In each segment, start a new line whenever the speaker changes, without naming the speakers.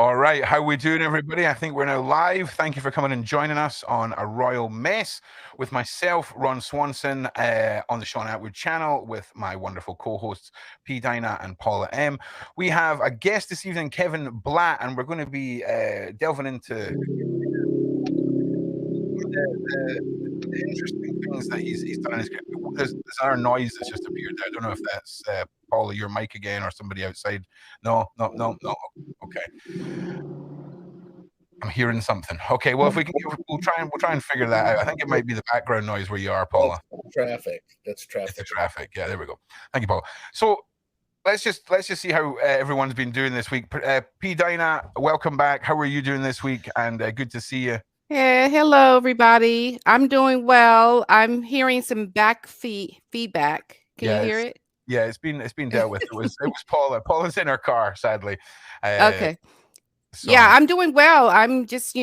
All right, how we doing, everybody? I think we're now live. Thank you for coming and joining us on A Royal Mess with myself, Ron Swanson, on the Shaun Attwood channel with my wonderful co-hosts, PDina and Paula M. We have a guest this evening, Kevin Blatt, and we're going to be delving into the interesting things that he's done in his career. There's another noise that's just appeared there. I don't know if that's Paula, your mic again, or somebody outside. No. Okay. I'm hearing something. Okay, well, if we can, we'll try and figure that out. I think it might be the background noise where you are, Paula.
That's traffic.
It's the traffic. Yeah, there we go. Thank you, Paula. So let's just see how everyone's been doing this week. PDina, welcome back. How are you doing this week? And good to see you.
Yeah, hello everybody. I'm doing well. I'm hearing some back feedback. Can you hear it?
Yeah, it's been dealt with. It was Paula. Paula's in her car, sadly.
Okay. So. Yeah, I'm doing well. I'm just,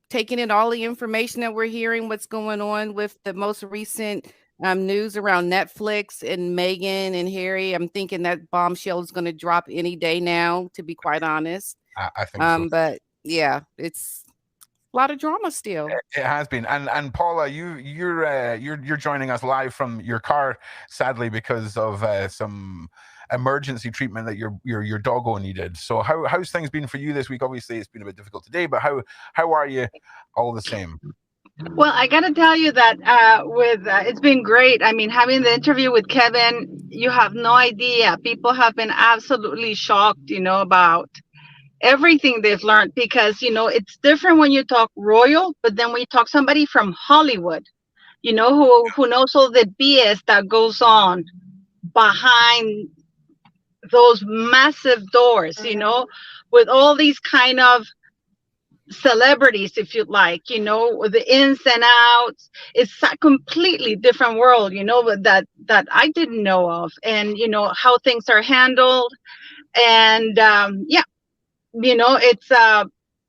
taking in all the information that we're hearing, what's going on with the most recent news around Netflix and Meghan and Harry. I'm thinking that bombshell is going to drop any day now, to be quite honest.
I think so.
But yeah, it's a lot of drama still.
It has been, and Paula, you're joining us live from your car, sadly, because of some emergency treatment that your doggo needed. So how's things been for you this week? Obviously, it's been a bit difficult today, but how are you all the same?
Well, I got to tell you that it's been great. I mean, having the interview with Kevin, you have no idea. People have been absolutely shocked, about everything they've learned, because it's different when you talk royal, but then when you talk somebody from Hollywood, who knows all the BS that goes on behind those massive doors, with all these kind of celebrities, if you like, with the ins and outs. It's a completely different world, that I didn't know of, and how things are handled. And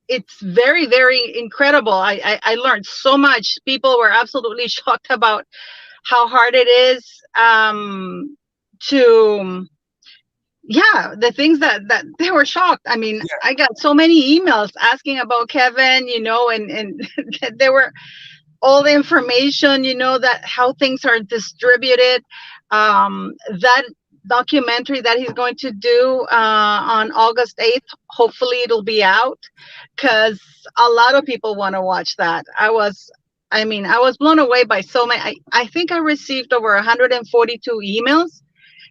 it's very, very incredible. I learned so much. People were absolutely shocked about how hard it is the things that they were shocked. I mean, I got so many emails asking about Kevin, and there were all the information, that how things are distributed. That documentary that he's going to do on August 8th, hopefully it'll be out, because a lot of people want to watch that. I was blown away by so many. I think I received over 142 emails,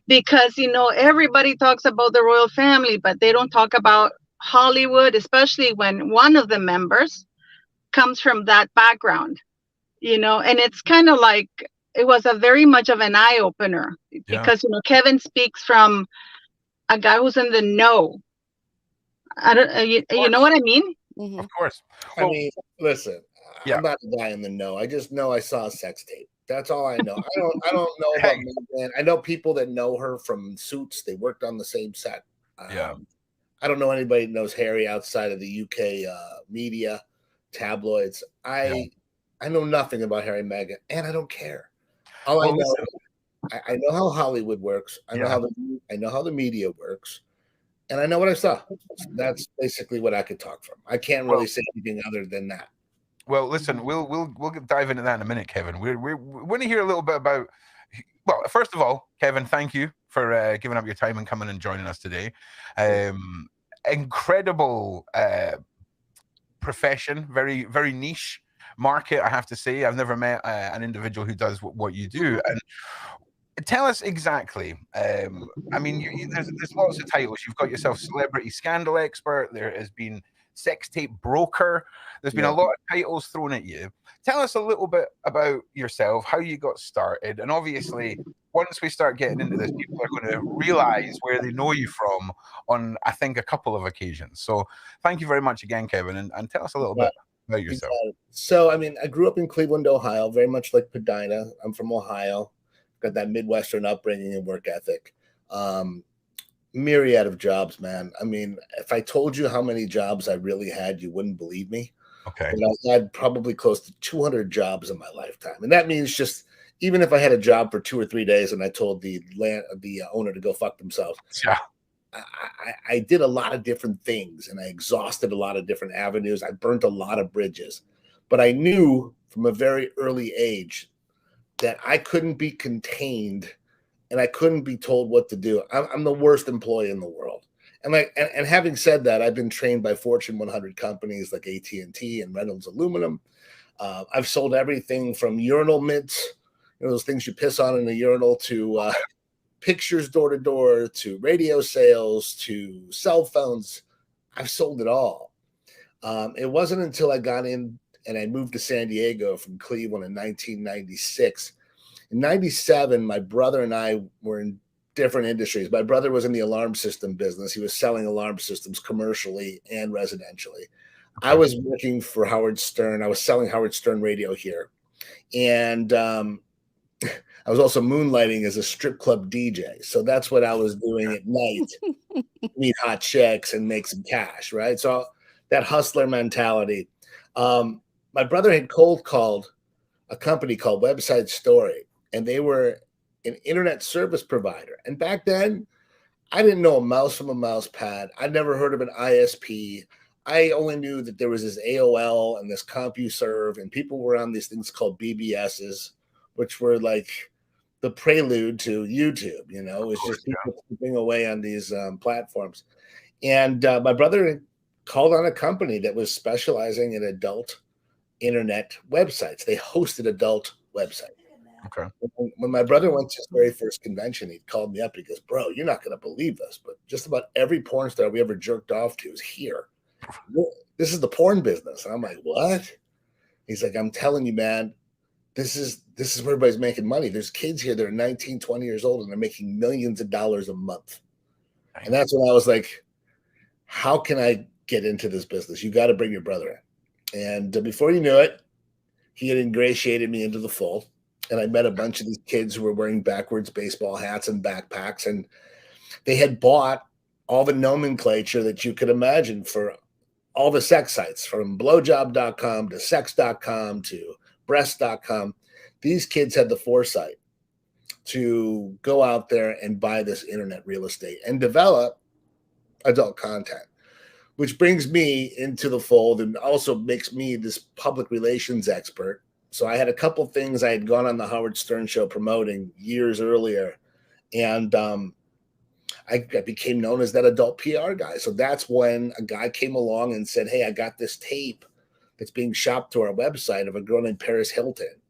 because everybody talks about the royal family, but they don't talk about Hollywood, especially when one of the members comes from that background, and it's kind of like, it was a very much of an eye opener, because Kevin speaks from a guy who's in the know. I don't, you know what I mean?
Of course.
Well, I mean, listen, I'm not a guy in the know. I just know I saw a sex tape. That's all I know. I don't know about Meghan. I know people that know her from Suits. They worked on the same set. I don't know anybody that knows Harry outside of the UK media, tabloids. I know nothing about Harry and Meghan, and I don't care. All I know, I know how Hollywood works. I know how the media works, and I know what I saw. That's basically what I could talk from. I can't really say anything other than that.
Well, listen, we'll dive into that in a minute, Kevin. We want to hear a little bit about. Well, first of all, Kevin, thank you for giving up your time and coming and joining us today. Incredible profession, very, very niche market, I have to say. I've never met an individual who does what you do. And tell us exactly. I mean, there's lots of titles. You've got yourself celebrity scandal expert. There has been sex tape broker. There's been a lot of titles thrown at you. Tell us a little bit about yourself, how you got started, and obviously, once we start getting into this, people are going to realize where they know you from on, I think, a couple of occasions. So thank you very much again, Kevin, and tell us a little bit about yourself.
So, I mean, I grew up in Cleveland, Ohio, very much like PDina. I'm from Ohio, got that Midwestern upbringing and work ethic. Myriad of jobs, man. I mean, if I told you how many jobs I really had, you wouldn't believe me.
Okay.
But I had probably close to 200 jobs in my lifetime. And that means just, even if I had a job for 2 or 3 days and I told the owner to go fuck themselves, I did a lot of different things, and I exhausted a lot of different avenues. I burnt a lot of bridges, but I knew from a very early age that I couldn't be contained and I couldn't be told what to do. I'm the worst employee in the world. And having said that, I've been trained by Fortune 100 companies like AT&T and Reynolds Aluminum. I've sold everything from urinal mitts, those things you piss on in a urinal, to pictures door to door, to radio sales, to cell phones. I've sold it all. It wasn't until I got in and I moved to San Diego from Cleveland in 1996. In 97, my brother and I were in different industries. My brother was in the alarm system business. He was selling alarm systems commercially and residentially. I was working for Howard Stern. I was selling Howard Stern radio here. And I was also moonlighting as a strip club DJ. So that's what I was doing at night, meet hot chicks and make some cash, right? So that hustler mentality. My brother had cold called a company called Website Story, and they were an internet service provider. And back then, I didn't know a mouse from a mouse pad. I'd never heard of an ISP. I only knew that there was this AOL and this CompuServe, and people were on these things called BBSs, which were like the prelude to YouTube. It was just people keeping away on these platforms. And my brother called on a company that was specializing in adult internet websites. They hosted adult websites.
Okay.
When my brother went to his very first convention, he called me up. He goes, "Bro, you're not going to believe this, but just about every porn star we ever jerked off to is here. This is the porn business." And I'm like, "What?" He's like, "I'm telling you, man, this is where everybody's making money. There's kids here that are 19, 20 years old, and they're making millions of dollars a month." And that's when I was like, how can I get into this business? You got to bring your brother in. And before you knew it, he had ingratiated me into the fold. And I met a bunch of these kids who were wearing backwards baseball hats and backpacks. And they had bought all the nomenclature that you could imagine for all the sex sites, from blowjob.com to sex.com to breast.com. These kids had the foresight to go out there and buy this internet real estate and develop adult content, which brings me into the fold and also makes me this public relations expert. So I had a couple things I had gone on the Howard Stern show promoting years earlier, and I became known as that adult PR guy. So that's when a guy came along and said, "Hey, I got this tape that's being shopped to our website of a girl named Paris Hilton.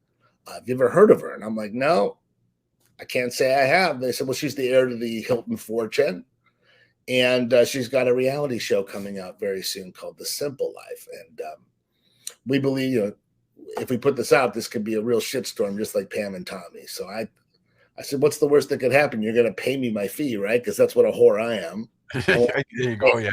Have you ever heard of her?" And I'm like, "No, I can't say I have." They said, "Well, she's the heir to the Hilton fortune, and she's got a reality show coming out very soon called The Simple Life. And we believe, if we put this out, this could be a real shitstorm, just like Pam and Tommy." So I said, "What's the worst that could happen? You're going to pay me my fee, right? Because that's what a whore I am."
There you go, yeah.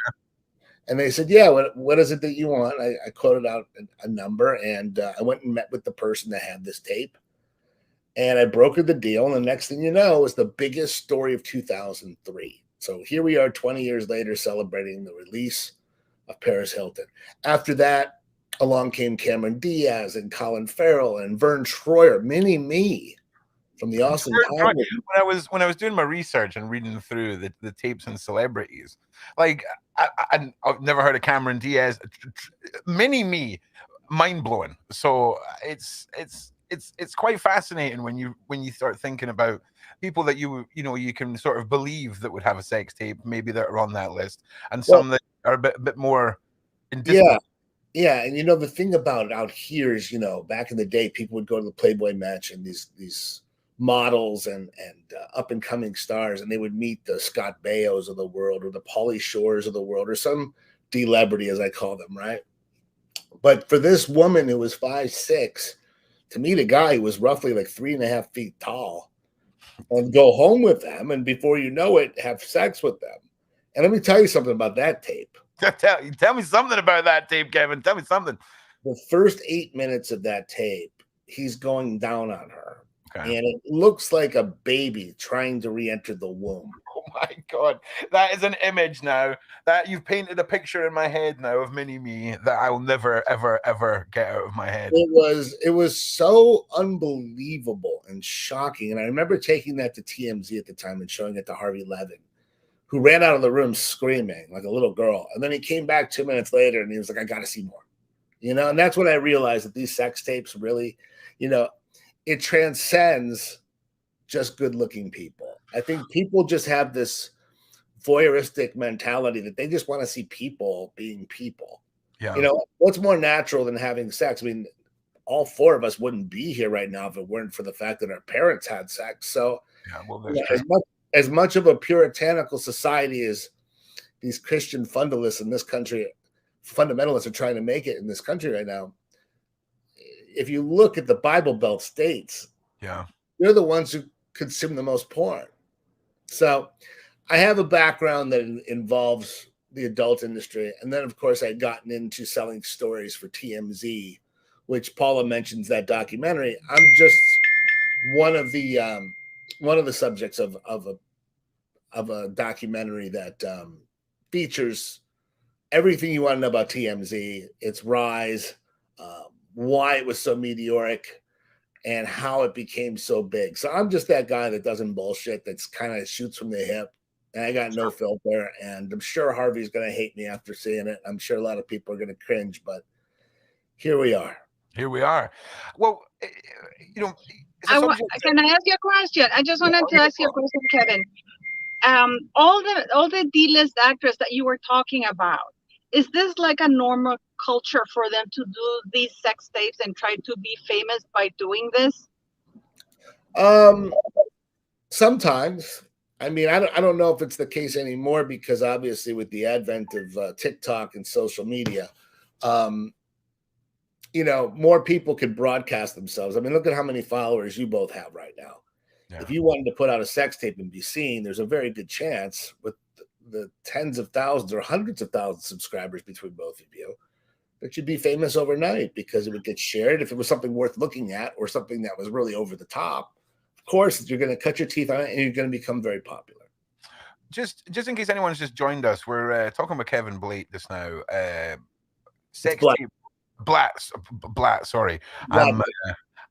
And they said, "Yeah, what is it that you want?" I quoted out a number, and I went and met with the person that had this tape. And I brokered the deal. And the next thing you know, it was the biggest story of 2003. So here we are 20 years later celebrating the release of Paris Hilton. After that, along came Cameron Diaz and Colin Farrell and Vern Troyer, Mini-Me from the Austin Times.
When I was doing my research and reading through the tapes and celebrities, like I've never heard of Cameron Diaz. Mini-Me, mind blowing. So it's quite fascinating when you start thinking about people that you can sort of believe that would have a sex tape, maybe that are on that list, and some that are a bit more indisciplined.
Yeah, and the thing about it out here is, back in the day, people would go to the Playboy Mansion, these models and up and coming stars, and they would meet the Scott Bayos of the world or the Pauly Shores of the world or some celebrity, as I call them, right? But for this woman who was 5'6", to meet a guy who was roughly like 3.5 feet tall and go home with them, and before you know it, have sex with them. And let me tell you something about that tape.
Tell me something about that tape, Kevin. Tell me something.
The first 8 minutes of that tape, he's going down on her.
Okay.
And it looks like a baby trying to re-enter the womb.
Oh my God. That is an image now. That you've painted a picture in my head now of Mini-Me that I will never, ever, ever get out of my head.
It was so unbelievable and shocking. And I remember taking that to TMZ at the time and showing it to Harvey Levin, who ran out of the room screaming like a little girl. And then he came back 2 minutes later and he was like, I got to see more, you know? And that's when I realized that these sex tapes really, you know, it transcends just good looking people. I think people just have this voyeuristic mentality that they just want to see people being people.
Yeah.
You know, what's more natural than having sex? I mean, all four of us wouldn't be here right now if it weren't for the fact that our parents had sex. So
yeah, well,
you know, as much of a puritanical society as these Christian fundamentalists in this country, fundamentalists are trying to make it in this country right now, if you look at the Bible Belt states,
yeah,
they're the ones who consume the most porn. So I have a background that involves the adult industry. And then, of course, I'd gotten into selling stories for TMZ, which Paula mentions that documentary. I'm just one of the subjects of a documentary that features everything you want to know about TMZ, its rise, why it was so meteoric, and how it became so big. So I'm just that guy that doesn't bullshit, that's kind of shoots from the hip. And I got no filter. And I'm sure Harvey's going to hate me after seeing it. I'm sure a lot of people are going to cringe, but here we are.
Here we are. Well, you know,
can I ask you a question? I just wanted to ask you a question, Kevin. All the D-list actors that you were talking about, is this like a normal culture for them to do these sex tapes and try to be famous by doing this?
Sometimes. I mean, I don't know if it's the case anymore, because obviously with the advent of TikTok and social media, you know, more people could broadcast themselves. I mean, look at how many followers you both have right now. Yeah. If you wanted to put out a sex tape and be seen, there's a very good chance with the tens of thousands or hundreds of thousands of subscribers between both of you that you'd be famous overnight, because it would get shared if it was something worth looking at or something that was really over the top. Of course, you're going to cut your teeth on it and you're going to become very popular.
Just in case anyone's just joined us, we're talking with Kevin Blatt just now. Sex tape. Blatt, sorry.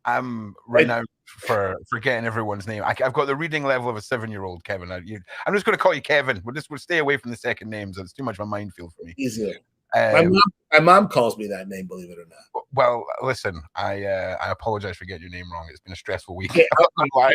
I'm right now forgetting everyone's name. I've got the reading level of a 7-year-old, Kevin. I'm just going to call you Kevin. We'll stay away from the second names. It's too much of a minefield for me.
Easier. My mom calls me that name, believe it or not.
Well, listen, I apologize for getting your name wrong. It's been a stressful week. I'm not gonna lie.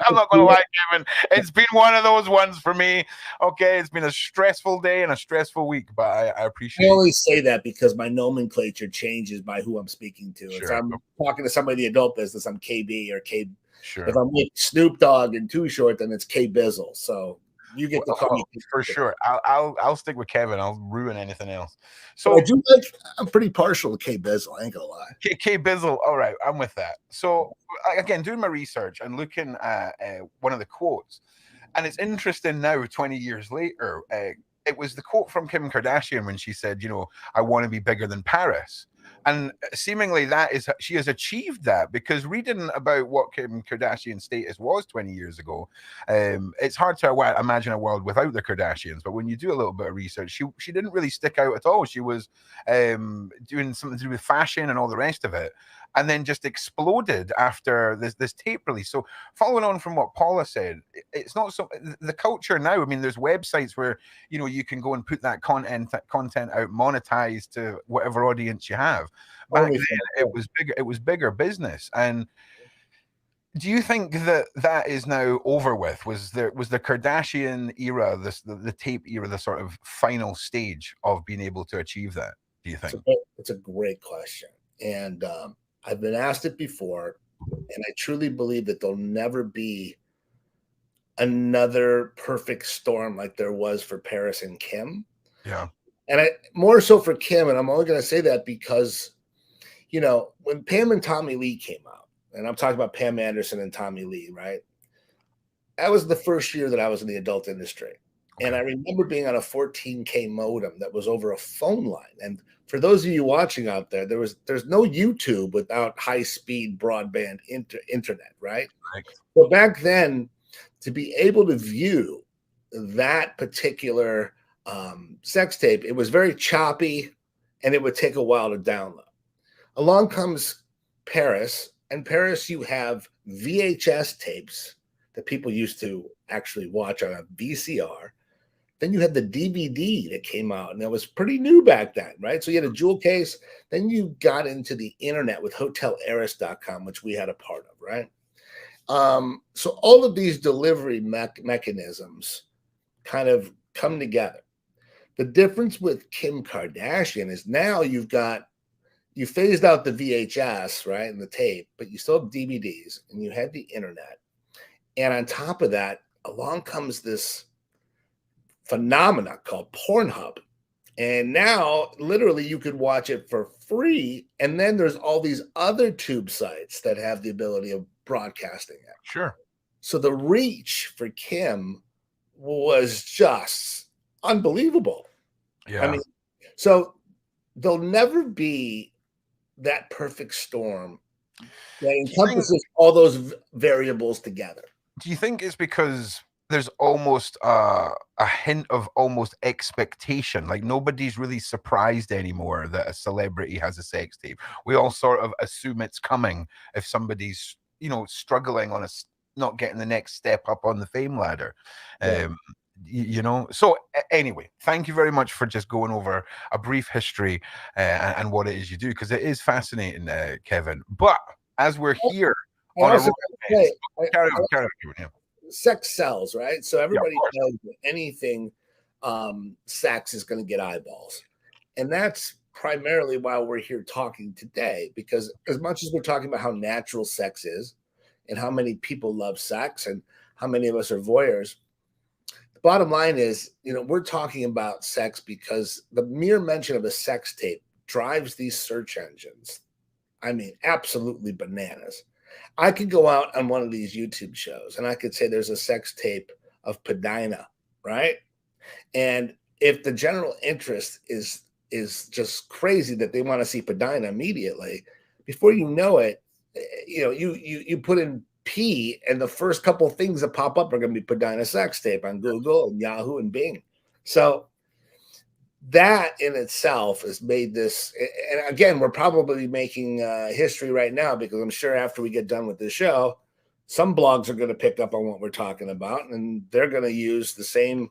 I'm not gonna lie, Kevin. It's been one of those ones for me. Okay, it's been a stressful day and a stressful week, but I appreciate.
I always say that because my nomenclature changes by who I'm speaking to. Sure. If I'm talking to somebody in the adult business, I'm KB or K. Sure. If I'm with Snoop Dogg and Too Short, then it's K Bizzle. So you get to call me
for sure. I'll stick with Kevin. I'll ruin anything else. So
I'm pretty partial to K Bizzle. I ain't gonna lie.
K Bizzle. All right, I'm with that. So again, doing my research and looking at one of the quotes, and it's interesting now, 20 years later. It was the quote from Kim Kardashian when she said, "You know, I want to be bigger than Paris." And seemingly she has achieved that, because reading about what Kim Kardashian's status was 20 years ago, it's hard to imagine a world without the Kardashians. But when you do a little bit of research, she didn't really stick out at all. She was doing something to do with fashion and all the rest of it, and then just exploded after this tape release. So following on from what Paula said, it's not so the culture now. I mean, there's websites where, you know, you can go and put that content out, monetized to whatever audience you have. Back then, it was bigger business. And do you think that is now over with? Was the Kardashian era, the tape era, the sort of final stage of being able to achieve that? Do you think?
It's a great question, and I've been asked it before, and I truly believe that there'll never be another perfect storm like there was for Paris and Kim.
Yeah.
And more so for Kim, and I'm only going to say that because, you know, when Pam and Tommy Lee came out, and I'm talking about Pam Anderson and Tommy Lee, right? That was the first year that I was in the adult industry. Okay. And I remember being on a 14K modem that was over a phone line. And for those of you watching out there, there's no YouTube without high-speed broadband internet, right? Well, back then, to be able to view that particular sex tape, it was very choppy, and it would take a while to download. Along comes Paris, and Paris, you have VHS tapes that people used to actually watch on a VCR. Then you had the DVD that came out, and that was pretty new back then, right? So you had a jewel case. Then you got into the internet with HotelHeiress.com, which we had a part of, right? So all of these delivery mechanisms kind of come together. The difference with Kim Kardashian is now you phased out the VHS, right, and the tape, but you still have DVDs, and you had the internet. And on top of that, along comes this phenomena called Pornhub. And now literally you could watch it for free. And then there's all these other tube sites that have the ability of broadcasting it.
Sure.
So the reach for Kim was just unbelievable.
Yeah.
I mean, so there'll never be that perfect storm that encompasses all those variables together.
Do you think it's because there's almost a hint of almost expectation? Like nobody's really surprised anymore that a celebrity has a sex tape. We all sort of assume it's coming if somebody's, you know, struggling on not getting the next step up on the fame ladder.
Yeah.
You know, so anyway, thank you very much for just going over a brief history and what it is you do, because it is fascinating, Kevin. But as we're here on carry on.
Sex sells, right? So everybody knows that anything sex is going to get eyeballs. And that's primarily why we're here talking today, because as much as we're talking about how natural sex is and how many people love sex and how many of us are voyeurs, the bottom line is, you know, we're talking about sex because the mere mention of a sex tape drives these search engines. I mean, absolutely bananas. I could go out on one of these YouTube shows and I could say there's a sex tape of PDina, right? And if the general interest is just crazy that they want to see PDina immediately, before you know it, you know, you put in P and the first couple of things that pop up are going to be PDina sex tape on Google and Yahoo and Bing. So that in itself has made this, and again, we're probably making history right now, because I'm sure after we get done with this show, some blogs are going to pick up on what we're talking about, and they're going to use the same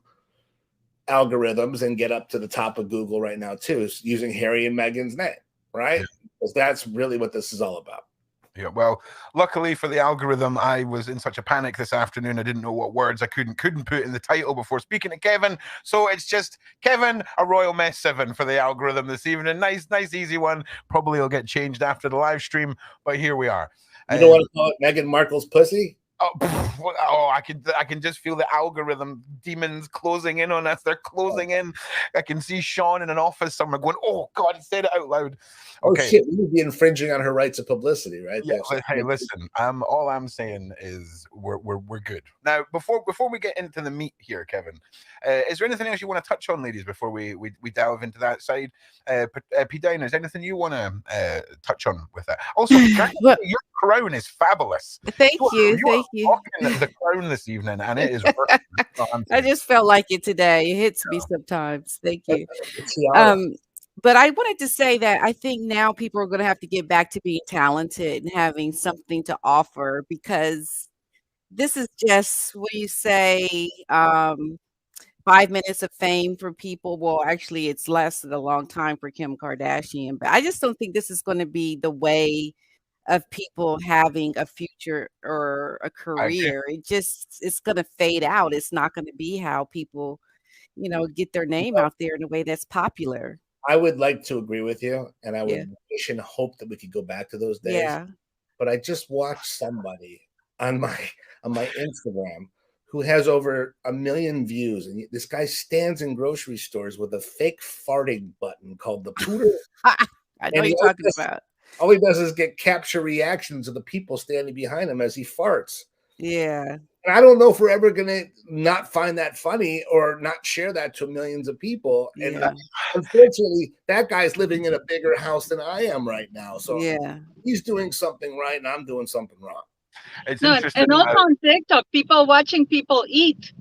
algorithms and get up to the top of Google right now too, using Harry and Meghan's name, right? Because that's really what this is all about.
Yeah, well, luckily for the algorithm, I was in such a panic this afternoon. I didn't know what words I couldn't put in the title before speaking to Kevin. So it's just Kevin, a Royal Mess 7 for the algorithm this evening. Nice, easy one. Probably will get changed after the live stream, but here we are.
You don't want to call it Meghan Markle's pussy?
Oh, I can just feel the algorithm demons closing in on us. They're closing in. I can see Shaun in an office somewhere going, "Oh God," he said it out loud.
Okay. Oh shit, we would be infringing on her rights of publicity, right?
Yeah. Hey, listen. All I'm saying is we're good now. Before we get into the meat here, Kevin, is there anything else you want to touch on, ladies, before we delve into that side? PDina, is there anything you want to touch on with that? Also, your crown is fabulous.
Thank you.
The crown this evening, and it is.
I just felt like it today. It hits me sometimes. Thank you. But I wanted to say that I think now people are going to have to get back to being talented and having something to offer, because this is just what you say. 5 minutes of fame for people. Well, actually, it's lasted a long time for Kim Kardashian, but I just don't think this is going to be the way of people having a future or a career. It's going to fade out. It's not going to be how people, you know, get their name out there in a way that's popular.
I would like to agree with you, and I would wish and hope that we could go back to those days.
Yeah.
But I just watched somebody on my Instagram who has over 1 million views, and this guy stands in grocery stores with a fake farting button called the pooter.
I know what you're talking about.
All he does is get capture reactions of the people standing behind him as he farts.
Yeah.
And I don't know if we're ever going to not find that funny or not share that to millions of people. And unfortunately, that guy's living in a bigger house than I am right now. So he's doing something right and I'm doing something wrong.
It's interesting. And also on TikTok, people watching people eat.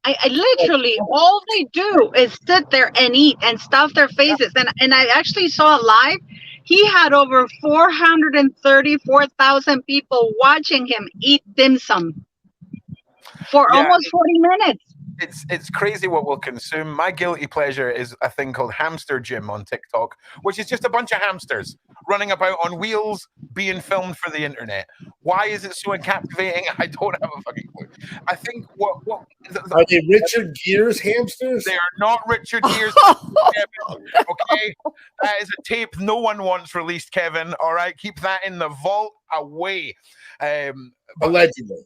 I literally, all they do is sit there and eat and stuff their faces. And I actually saw live. He had over 434,000 people watching him eat dim sum for almost 40 minutes.
it's crazy what we'll consume. My guilty pleasure is a thing called Hamster Gym on TikTok, which is just a bunch of hamsters running about on wheels being filmed for the internet. Why is it so captivating? I don't have a fucking clue. I think
are they Richard Gere's hamsters?
They are not Richard Gere's. Okay, that is a tape no one wants released, Kevin. All right, keep that in the vault away.
Allegedly.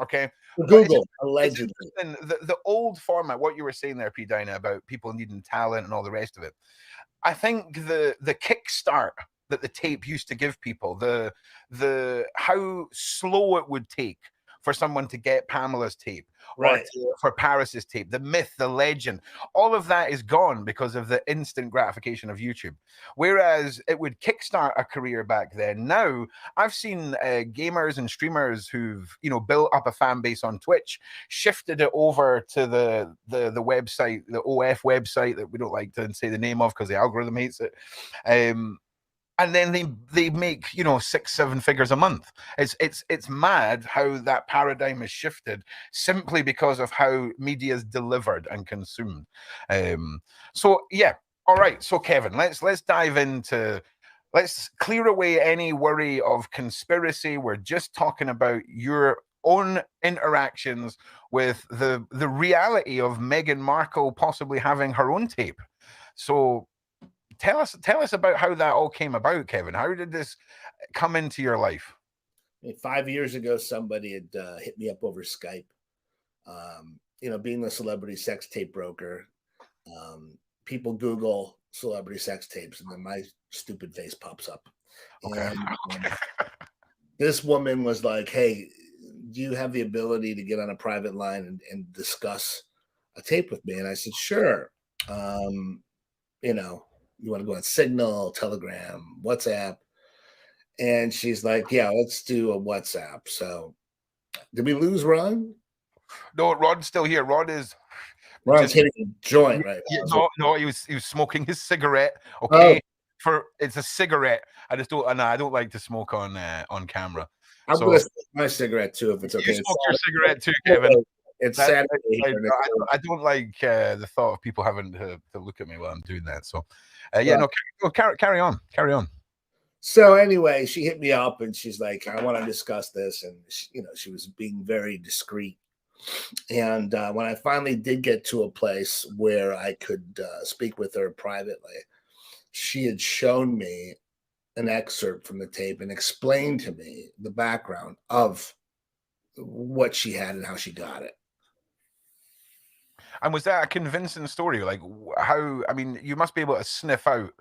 Okay.
Google, allegedly.
The old format, what you were saying there, PDina, about people needing talent and all the rest of it. I think the kickstart that the tape used to give people, the how slow it would take for someone to get Pamela's tape,
right,
or for Paris's tape, the myth, the legend, all of that is gone because of the instant gratification of YouTube. Whereas it would kickstart a career back then. Now I've seen gamers and streamers who've built up a fan base on Twitch, shifted it over to the website, the OF website that we don't like to say the name of because the algorithm hates it. And then they make 6-7 figures a month. It's mad how that paradigm has shifted simply because of how media is delivered and consumed. So yeah, all right. So Kevin, let's dive into. Let's clear away any worry of conspiracy. We're just talking about your own interactions with the reality of Meghan Markle possibly having her own tape. So tell us about how that all came about, Kevin. How did this come into your life?
5 years ago, somebody had hit me up over Skype. Being the celebrity sex tape broker, people Google celebrity sex tapes, and then my stupid face pops up.
Okay.
And this woman was like, "Hey, do you have the ability to get on a private line and discuss a tape with me?" And I said, "Sure. You want to go on Signal, Telegram, WhatsApp?" And she's like, "Yeah, let's do a WhatsApp." So did we lose Ron?
No, Rod's still here. Ron's
hitting a joint right
now. No, he was smoking his cigarette. Okay. It's a cigarette. I don't like to smoke on camera.
I'm gonna smoke my cigarette too if it's okay.
You smoke your cigarette too, Kevin.
It's Saturday.
I don't like the thought of people having to look at me while I'm doing that. So, carry on.
So anyway, she hit me up and she's like, "I want to discuss this," and she was being very discreet. And when I finally did get to a place where I could speak with her privately, she had shown me an excerpt from the tape and explained to me the background of what she had and how she got it.
And was that a convincing story? Like how? I mean, you must be able to sniff out,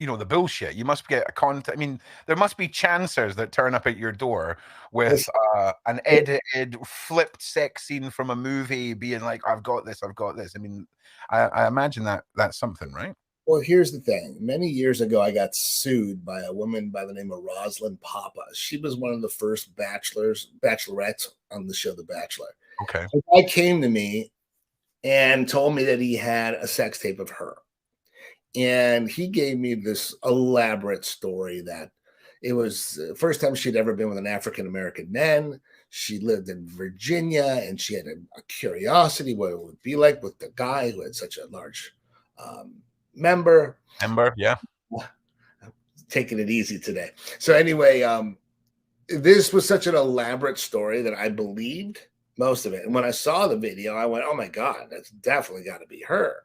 the bullshit. You must get a contact. I mean, there must be chancers that turn up at your door with an edited, flipped sex scene from a movie, being like, "I've got this. I mean, I imagine that's something, right?
Well, here's the thing. Many years ago, I got sued by a woman by the name of Rosalind Papa. She was one of the first bachelorettes on the show The Bachelor.
Okay.
The guy came to me and told me that he had a sex tape of her. And he gave me this elaborate story that it was the first time she'd ever been with an African-American man. She lived in Virginia, and she had a curiosity what it would be like with the guy who had such a large member,
yeah.
Taking it easy today. So anyway, this was such an elaborate story that I believed most of it. And when I saw the video, I went, "Oh my God, that's definitely got to be her."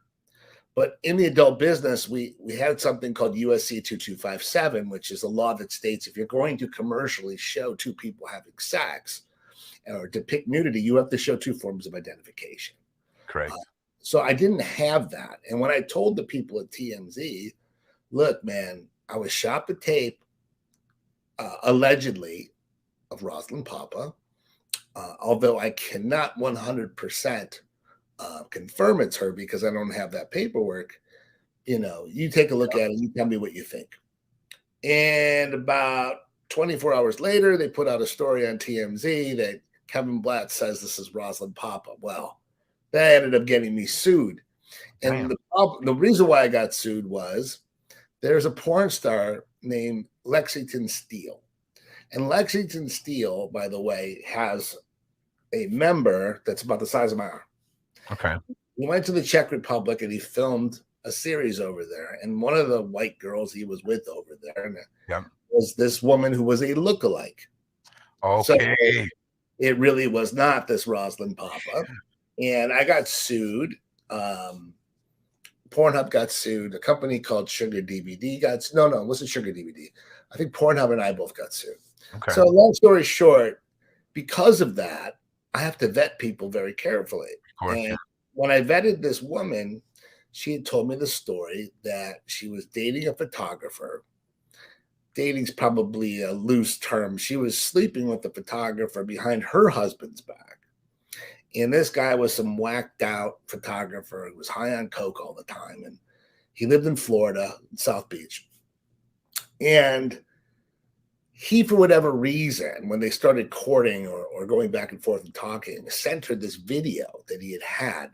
But in the adult business, we had something called USC 2257, which is a law that states if you're going to commercially show two people having sex or depict nudity, you have to show two forms of identification.
Correct.
So I didn't have that. And when I told the people at TMZ, "Look, man, I was shot the tape, allegedly, of Rosalind Papa, although I cannot 100% confirm it's her because I don't have that paperwork. You take a look at it, you tell me what you think." And about 24 hours later, they put out a story on TMZ that Kevin Blatt says this is Rosalind Papa. Well, that ended up getting me sued. And the reason why I got sued was there's a porn star named Lexington Steele. And Lexington Steele, by the way, has a member that's about the size of my arm.
Okay.
He went to the Czech Republic and he filmed a series over there. And one of the white girls he was with over there was this woman who was a lookalike.
Okay.
So it really was not this Rosalind Papa. And I got sued. Pornhub got sued. A company called Sugar DVD got sued. No, it wasn't Sugar DVD. I think Pornhub and I both got sued.
Okay.
So long story short, because of that, I have to vet people very carefully.
Of course,
and when I vetted this woman, she had told me the story that she was dating a photographer. Dating's probably a loose term. She was sleeping with the photographer behind her husband's back. And this guy was some whacked out photographer who was high on coke all the time. And he lived in Florida, South Beach. And he, for whatever reason, when they started courting or going back and forth and talking, sent her this video that he had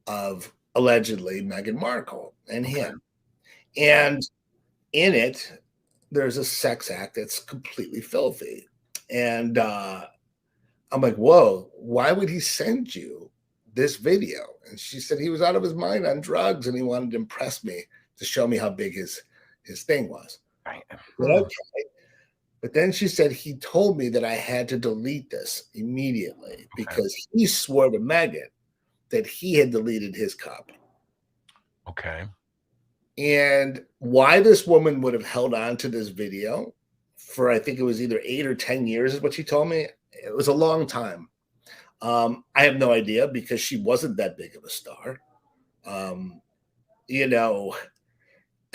of allegedly Meghan Markle and him. And in it, there's a sex act that's completely filthy. And I'm like, whoa, why would he send you this video? And she said he was out of his mind on drugs and he wanted to impress me to show me how big his thing was. Right. Okay. But then she said he told me that I had to delete this immediately because he swore to Meghan that he had deleted his copy.
Okay.
And why this woman would have held on to this video for, I think it was either 8 or 10 years is what she told me. It was a long time. I have no idea because she wasn't that big of a star.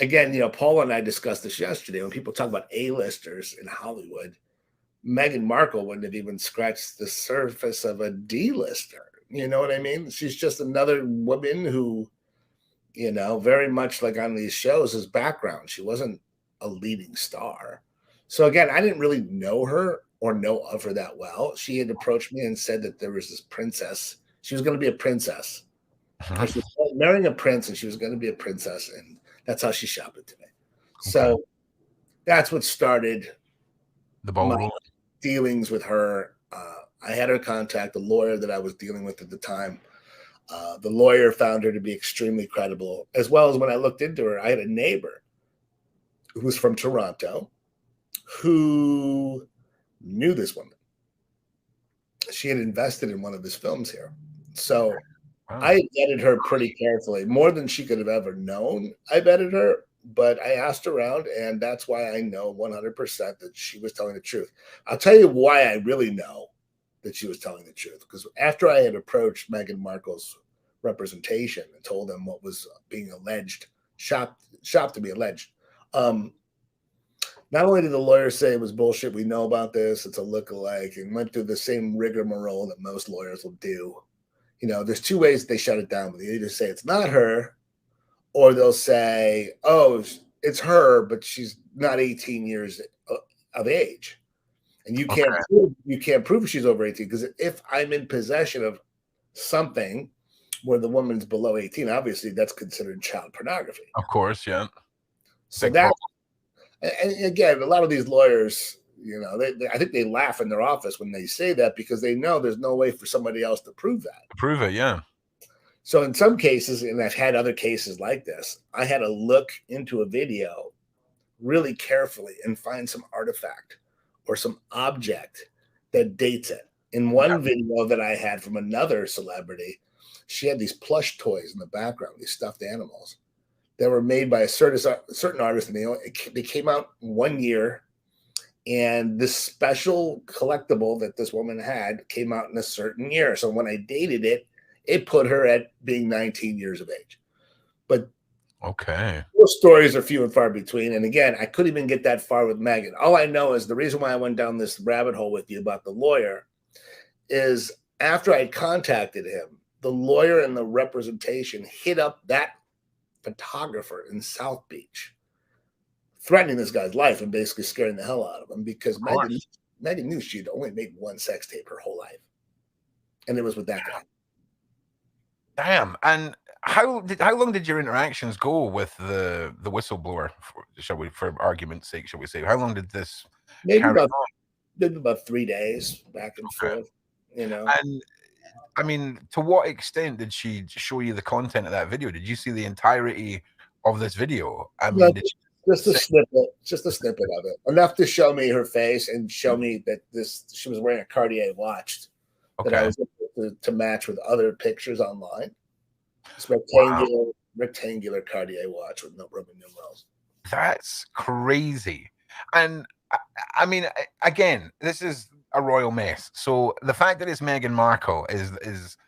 Again, Paula and I discussed this yesterday. When people talk about A-listers in Hollywood, Meghan Markle wouldn't have even scratched the surface of a D-lister. You know what I mean? She's just another woman who, very much like on these shows, his background. She wasn't a leading star. So again, I didn't really know her or know of her that well. She had approached me and said that there was this princess. She was going to be a princess. She was marrying a prince and she was going to be a princess. And that's how she shopped it to me. So that's what started
the ball
dealings with her. I had her contact the lawyer that I was dealing with at the time. The lawyer found her to be extremely credible, as well as when I looked into her, I had a neighbor who was from Toronto who knew this woman. She had invested in one of his films here. So I vetted her pretty carefully, more than she could have ever known. I vetted her, but I asked around, and that's why I know 100% that she was telling the truth. I'll tell you why I really know that she was telling the truth, because after I had approached Meghan Markle's representation and told them what was being alleged, shopped to be alleged, not only did the lawyer say it was bullshit, we know about this, it's a lookalike, and went through the same rigmarole that most lawyers will do. There's two ways they shut it down. They either say it's not her, or they'll say, oh, it's her, but she's not 18 years of age. And you can't prove she's over 18, because if I'm in possession of something where the woman's below 18, obviously that's considered child pornography.
Of course, yeah.
So and again, a lot of these lawyers, I think they laugh in their office when they say that, because they know there's no way for somebody else to prove that.
Prove it, yeah.
So in some cases, and I've had other cases like this, I had to look into a video really carefully and find some artifact or some object that dates it. In one video that I had from another celebrity, she had these plush toys in the background, these stuffed animals that were made by a certain artist, and they came out 1 year. And this special collectible that this woman had came out in a certain year. So when I dated it, it put her at being 19 years of age. But those stories are few and far between. And again, I couldn't even get that far with Meghan. All I know is the reason why I went down this rabbit hole with you about the lawyer is after I contacted him, the lawyer and the representation hit up that photographer in South Beach, threatening this guy's life and basically scaring the hell out of him, because Meghan knew she'd only made one sex tape her whole life. And it was with that guy.
Damn. And how long did your interactions go with the whistleblower, for argument's sake, shall we say? How long did this
maybe about 3 days back and forth? You know,
and I mean, to what extent did she show you the content of that video? Did you see the entirety of this video? I mean, did she
just a snippet of it, enough to show me her face and show me that she was wearing a Cartier watch that I was able to match with other pictures online. It's rectangular Cartier watch with no Roman numerals.
That's crazy. And I mean, again, this is a royal mess. So the fact that it's Meghan Markle it's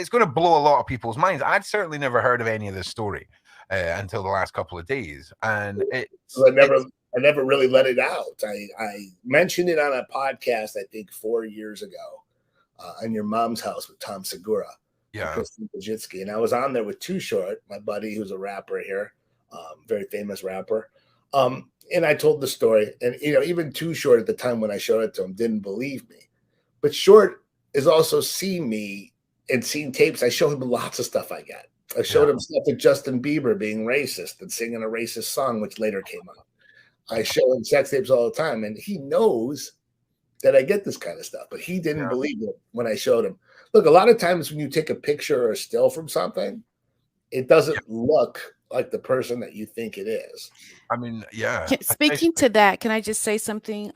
going to blow a lot of people's minds. I'd certainly never heard of any of this story until the last couple of days, and I
never really let it out. I mentioned it on a podcast, I think 4 years ago, on Your Mom's House with Tom Segura, and Kristen Pajitsky, and I was on there with Too Short, my buddy, who's a rapper here, very famous rapper. And I told the story, and even Too Short at the time when I showed it to him didn't believe me, but Short is also seen me and seen tapes. I showed him lots of stuff I got. I showed him stuff with Justin Bieber being racist and singing a racist song, which later came out. I show him sex tapes all the time, and he knows that I get this kind of stuff, but he didn't believe it when I showed him. Look, a lot of times when you take a picture or a still from something, it doesn't look like the person that you think it is.
I mean,
Speaking to that, can I just say something?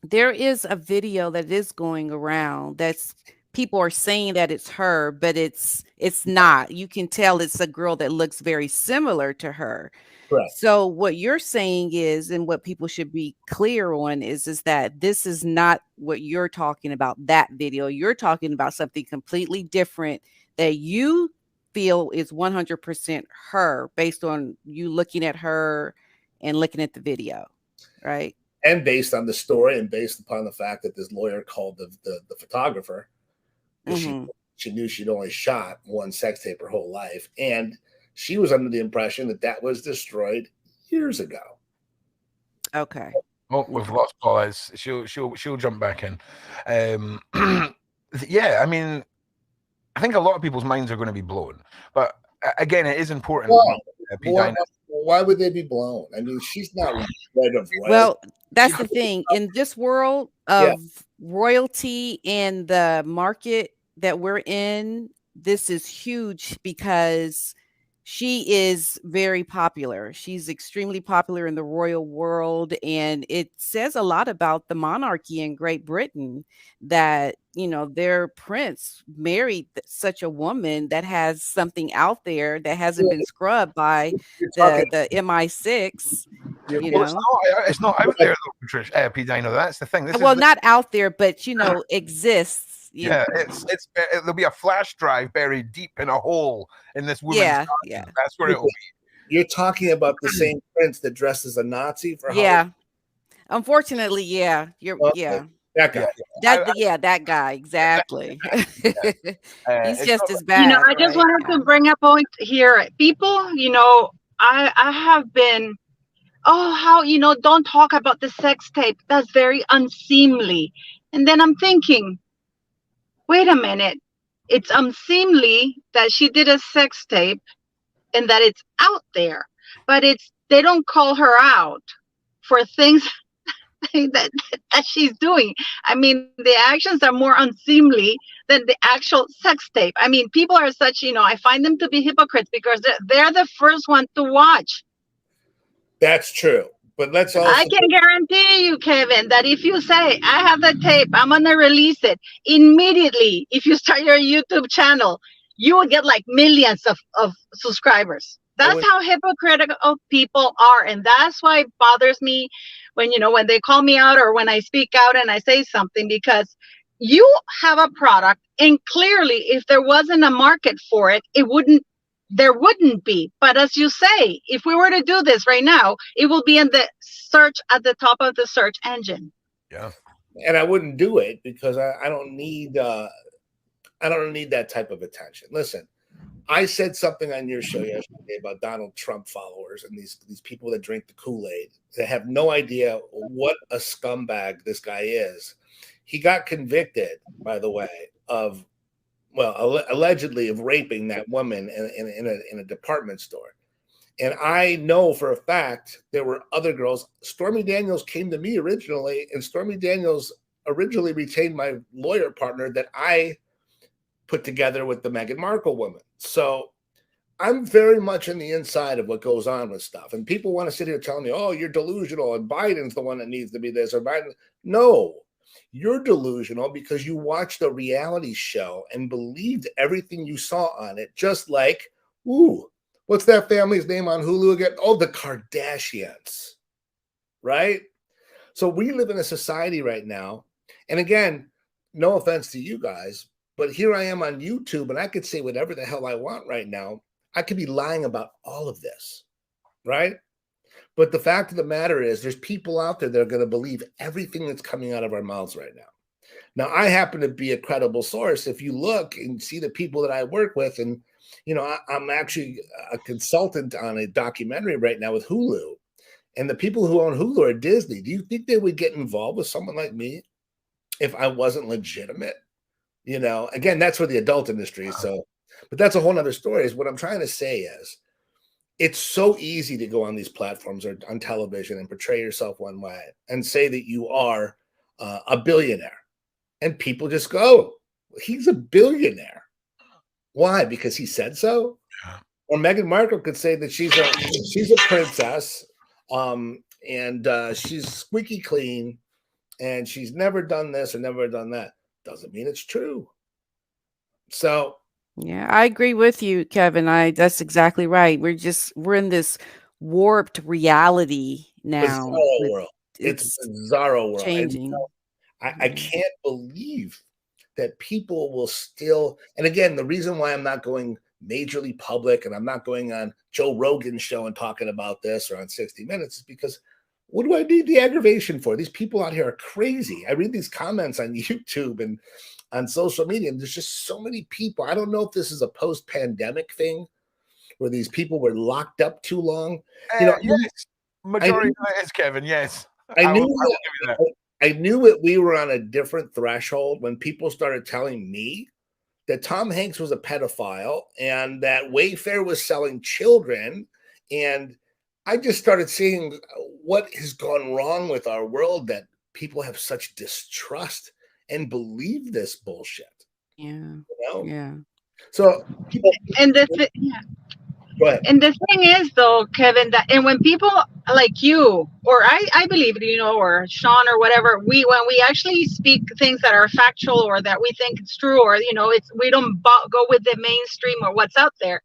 There is a video that is going around that's people are saying that it's her, but it's not. You can tell it's a girl that looks very similar to her.
Correct.
So what you're saying is, and what people should be clear on is that this is not what you're talking about, that video. You're talking about something completely different that you feel is 100% her based on you looking at her and looking at the video, right?
And based on the story and based upon the fact that this lawyer called the photographer, she knew she'd only shot one sex tape her whole life, and she was under the impression that was destroyed years ago.
Okay.
Oh, we've lost Paula. She'll jump back in. Yeah, I mean, I think a lot of people's minds are going to be blown, but again, it is important.
Why would they be blown? I mean, she's not red of white.
Well, that's the thing. In this world of royalty and the market that we're in, this is huge because she is very popular. She's extremely popular in the royal world. And it says a lot about the monarchy in Great Britain that, their prince married such a woman that has something out there that hasn't been scrubbed by the MI6.
It's not out there, though, Patricia. PDina, that's the thing.
Not out there, but exists.
There'll be a flash drive buried deep in a hole in this woman's garden. That's where it will be.
You're talking about the same prince that dressed as a Nazi for
Halloween? Unfortunately, that guy. That guy, exactly. He's just as bad.
I just wanted to bring a point here. People, I have been, don't talk about the sex tape. That's very unseemly. And then I'm thinking, wait a minute. It's unseemly that she did a sex tape and that it's out there, but they don't call her out for things that she's doing. I mean, the actions are more unseemly than the actual sex tape. I mean, people are such, I find them to be hypocrites because they're the first one to watch.
That's true. But
I can guarantee you, Kevin, that if you say, I have the tape, I'm going to release it immediately. If you start your YouTube channel, you will get like millions of subscribers. That's how hypocritical people are. And that's why it bothers me when they call me out or when I speak out and I say something, because you have a product and clearly if there wasn't a market for it, there wouldn't be. But as you say, if we were to do this right now, it will be in the search at the top of the search engine.
Yeah.
And I wouldn't do it because I don't need that type of attention. Listen, I said something on your show yesterday about Donald Trump followers and these people that drink the Kool-Aid. They have no idea what a scumbag this guy is. He got convicted, by the way, of allegedly of raping that woman in a department store. And I know for a fact there were other girls. Stormy Daniels came to me originally, and Stormy Daniels originally retained my lawyer partner that I put together with the Meghan Markle woman. So I'm very much in the inside of what goes on with stuff. And people want to sit here telling me, oh, you're delusional and Biden's the one that needs to be this or Biden. No, you're delusional because you watched a reality show and believed everything you saw on it. Just like, ooh, what's that family's name on Hulu again? Oh, the Kardashians, right? So we live in a society right now. And again, no offense to you guys, but here I am on YouTube and I could say whatever the hell I want right now. I could be lying about all of this, right? But the fact of the matter is there's people out there that are going to believe everything that's coming out of our mouths right now. Now, I happen to be a credible source. If you look and see the people that I work with, and, you know, I'm actually a consultant on a documentary right now with Hulu. And the people who own Hulu are Disney. Do you think they would get involved with someone like me if I wasn't legitimate? You know, again, that's for the adult industry. So, but that's a whole nother story. Is what I'm trying to say is it's so easy to go on these platforms or on television and portray yourself one way and say that you are a billionaire. And people just go, he's a billionaire. Why? Because he said so? Or Meghan Markle could say that she's a princess and she's squeaky clean and she's never done this or never done that. Doesn't mean it's true. So
yeah, I agree with you, Kevin. That's exactly right. We're in this warped reality now.
Bizarro world. It's a bizarro world.
Changing.
And I can't believe that people will still, and again, the reason why I'm not going majorly public and I'm not going on Joe Rogan's show and talking about this or on 60 Minutes is because what do I need the aggravation for? These people out here are crazy. I read these comments on YouTube and on social media, and there's just so many people. I don't know if this is a post-pandemic thing where these people were locked up too long. You know,
yes, majority of it is, Kevin. Yes,
I knew that we were on a different threshold when people started telling me that Tom Hanks was a pedophile and that Wayfair was selling children, and I just started seeing what has gone wrong with our world, that people have such distrust and believe this bullshit.
Yeah.
You know?
Yeah.
So,
and the
go ahead.
And the thing is, though, Kevin, that and when people like you or I believe it, you know, or Shaun or whatever, when we actually speak things that are factual or that we think it's true, or you know, we don't go with the mainstream or what's out there,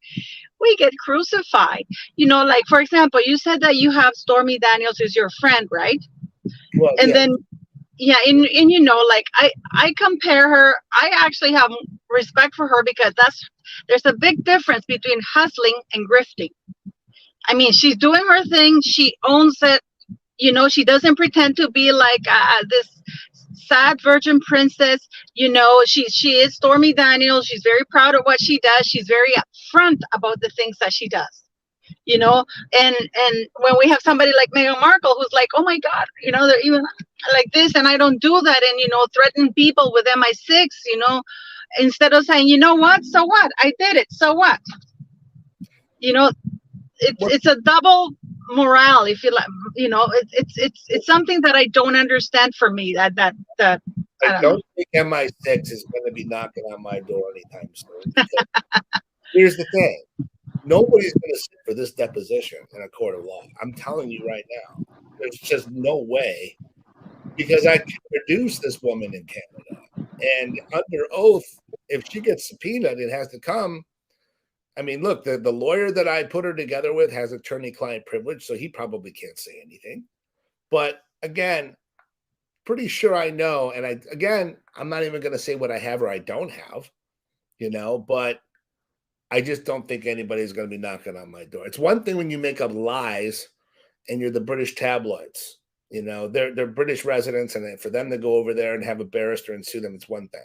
we get crucified. You know, like for example, you said that you have Stormy Daniels as your friend, right?
Well,
and
yeah.
then and you know, like I compare her. I actually have respect for her because there's a big difference between hustling and grifting. I mean, she's doing her thing. She owns it. You know, she doesn't pretend to be like this sad virgin princess. You know, she is Stormy Daniels. She's very proud of what she does. She's very upfront about the things that she does. You know, and when we have somebody like Meghan Markle who's like, oh my God, you know, they're even like this, and I don't do that, and you know, threaten people with MI6, you know, instead of saying, you know what, so what, I did it, so what, you know, it's a double morale, if you like, you know, it's something that I don't understand. For me, that I
don't think MI6 is going to be knocking on my door anytime soon. Here's the thing. Nobody's going to sit for this deposition in a court of law. I'm telling you right now, there's just no way, because I can produce this woman in Canada, and under oath, if she gets subpoenaed, it has to come. I mean, look, the lawyer that I put her together with has attorney-client privilege, so he probably can't say anything. But again, pretty sure I know, and I'm not even going to say what I have or I don't have, you know, but I just don't think anybody's going to be knocking on my door. It's one thing when you make up lies and you're the British tabloids, you know, they're British residents, and for them to go over there and have a barrister and sue them, it's one thing.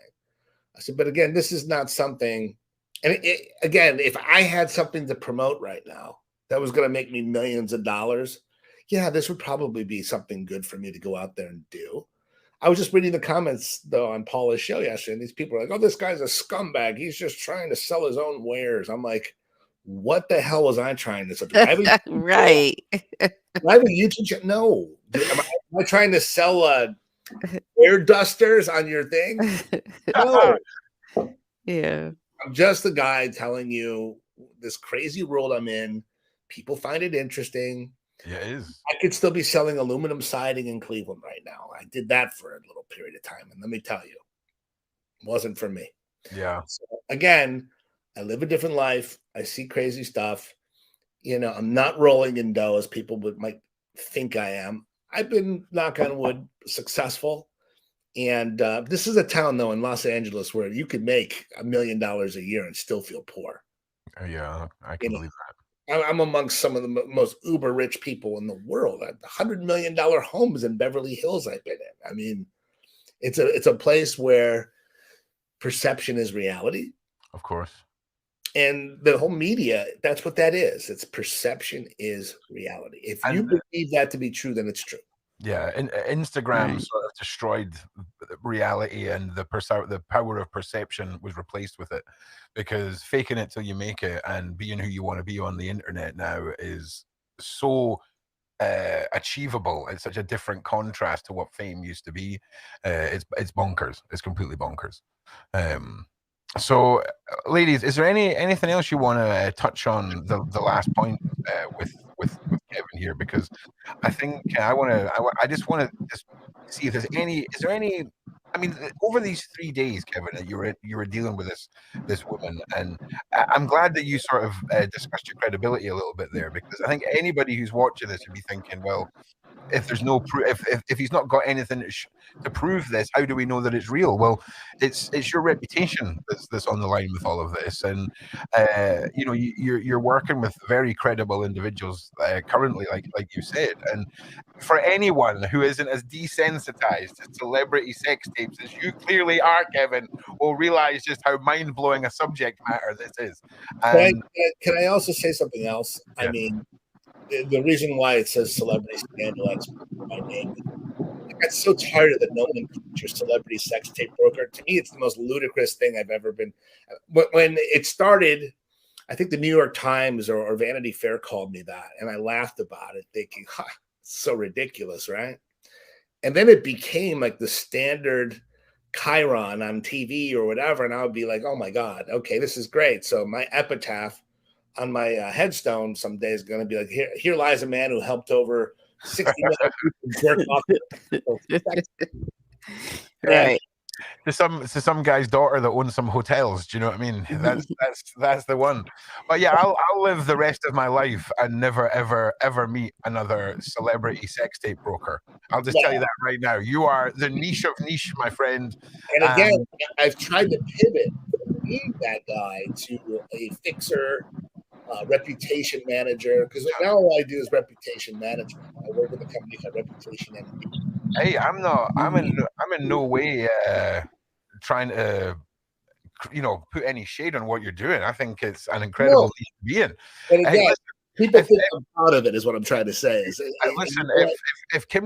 I said, but again, this is not something. And again, if I had something to promote right now that was going to make me millions of dollars, yeah, this would probably be something good for me to go out there and do. I was just reading the comments, though, on Paula's show yesterday, and these people are like, oh, this guy's a scumbag. He's just trying to sell his own wares. I'm like, what the hell was I trying to sell?
Right.
Do I have a YouTube channel? No. Am I trying to sell air dusters on your thing. No.
Yeah.
I'm just the guy telling you this crazy world I'm in. People find it interesting.
Yeah, it is.
I could still be selling aluminum siding in Cleveland right now. I did that for a little period of time. And let me tell you, it wasn't for me.
Yeah.
So again, I live a different life. I see crazy stuff. You know, I'm not rolling in dough as people might think I am. I've been, knock on wood, successful. And this is a town, though, in Los Angeles where you could make $1 million a year and still feel poor.
Yeah, I can believe that.
I'm amongst some of the most uber rich people in the world. $100 million homes in Beverly Hills I've been in. I mean, it's a place where perception is reality.
Of course. And
the whole media, that's what that is. It's perception is reality. If you believe that to be true, then it's true.
Yeah, and Instagram sort of destroyed reality, and the power of perception was replaced with it, because faking it till you make it and being who you want to be on the internet now is so achievable. It's such a different contrast to what fame used to be. It's bonkers. It's completely bonkers. So, ladies, is there anything else you want to touch on the last point with Kevin here? Because I think I just want to see if there's any. Is there any? I mean, over these 3 days, Kevin, that you were dealing with this woman, and I'm glad that you sort of discussed your credibility a little bit there, because I think anybody who's watching this would be thinking, well, if there's no proof, if he's not got anything to prove this, how do we know that it's real? Well, it's your reputation that's on the line with all of this, and you know, you're working with very credible individuals currently, like you said, and for anyone who isn't as desensitized to celebrity sex tapes as you clearly are, Kevin, will realize just how mind-blowing a subject matter this is. And
can I also say something else? Yeah. I mean, the reason why it says celebrity scandal expert in my name, I got so tired of the nomenclature celebrity sex tape broker. To me, it's the most ludicrous thing I've ever been. When it started, I think the New York Times or Vanity Fair called me that, and I laughed about it, thinking, it's so ridiculous, right? And then it became like the standard chyron on TV or whatever, and I would be like, oh my God, okay, this is great. So my epitaph on my headstone someday is going to be like, here lies a man who helped over 60 million people jerk off.
Right.
To some guy's daughter that owns some hotels. Do you know what I mean? That's the one. But yeah, I'll live the rest of my life and never ever meet another celebrity sex tape broker. I'll just tell you that right now. You are the niche of niche, my friend.
And again, I've tried to pivot from being that guy to a fixer, reputation manager, because now all I do is reputation management. I work with a company called Reputation MD.
Hey, I'm in no way trying to, you know, put any shade on what you're doing. I think it's an incredible lead to be in.
But again, people think I'm proud of it, is what I'm trying to say.
Listen, if Kim